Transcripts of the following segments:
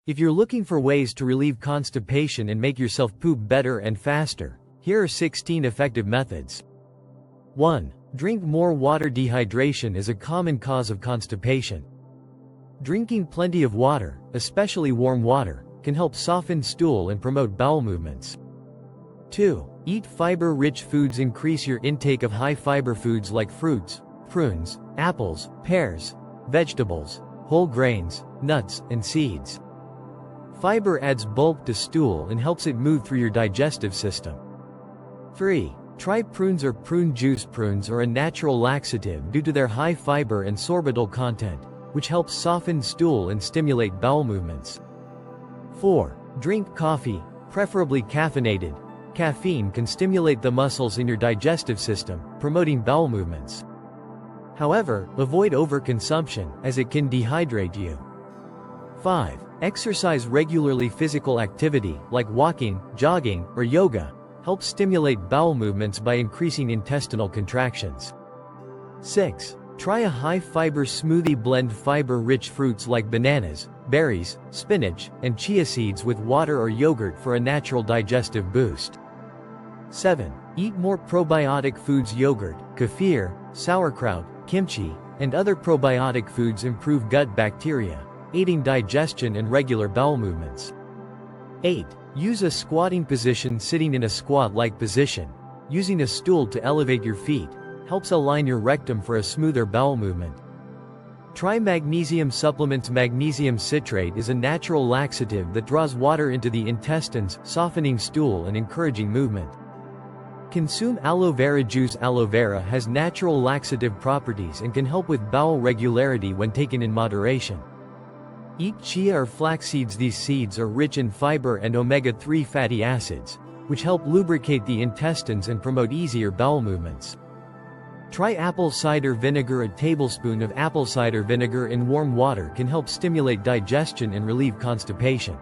If you're looking for ways to relieve constipation and make yourself poop better and faster, here are 16 effective methods. 1. Drink more water. Dehydration is a common cause of constipation. Drinking plenty of water, especially warm water, can help soften stool and promote bowel movements. 2. Eat fiber-rich foods. Increase your intake of high-fiber foods like fruits, prunes, apples, pears, vegetables, whole grains, nuts, and seeds. Fiber adds bulk to stool and helps it move through your digestive system. 3. Try prunes or prune juice. Prunes are a natural laxative due to their high fiber and sorbitol content, which helps soften stool and stimulate bowel movements. 4. Drink coffee, preferably caffeinated. Caffeine can stimulate the muscles in your digestive system, promoting bowel movements. However, avoid overconsumption, as it can dehydrate you. 5. Exercise regularly. Physical activity, like walking, jogging, or yoga, helps stimulate bowel movements by increasing intestinal contractions. 6. Try a high-fiber smoothie. Blend fiber-rich fruits like bananas, berries, spinach, and chia seeds with water or yogurt for a natural digestive boost. 7. Eat more probiotic foods. Yogurt, kefir, sauerkraut, kimchi, and other probiotic foods improve gut bacteria, aiding digestion and regular bowel movements. 8. Use a squatting position. Sitting in a squat-like position, using a stool to elevate your feet, helps align your rectum for a smoother bowel movement. Try magnesium supplements. Magnesium citrate is a natural laxative that draws water into the intestines, softening stool and encouraging movement. Consume aloe vera juice. Aloe vera has natural laxative properties and can help with bowel regularity when taken in moderation. Eat chia or flax seeds. These seeds are rich in fiber and omega-3 fatty acids, which help lubricate the intestines and promote easier bowel movements. Try apple cider vinegar. A tablespoon of apple cider vinegar in warm water can help stimulate digestion and relieve constipation.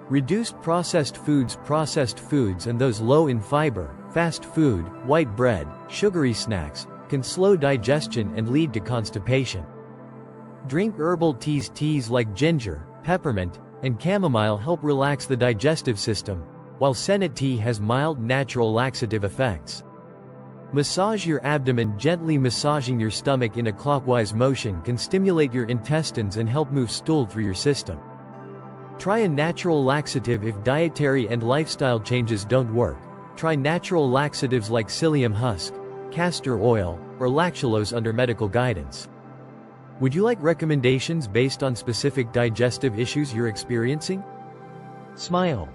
Reduce processed foods. Processed foods and those low in fiber, fast food, white bread, sugary snacks, can slow digestion and lead to constipation. Drink herbal teas. Teas like ginger, peppermint, and chamomile help relax the digestive system, while senna tea has mild natural laxative effects. Massage your abdomen. Gently massaging your stomach in a clockwise motion can stimulate your intestines and help move stool through your system. Try a natural laxative. If dietary and lifestyle changes don't work, try natural laxatives like psyllium husk, castor oil, or lactulose under medical guidance. Would you like recommendations based on specific digestive issues you're experiencing? Smile.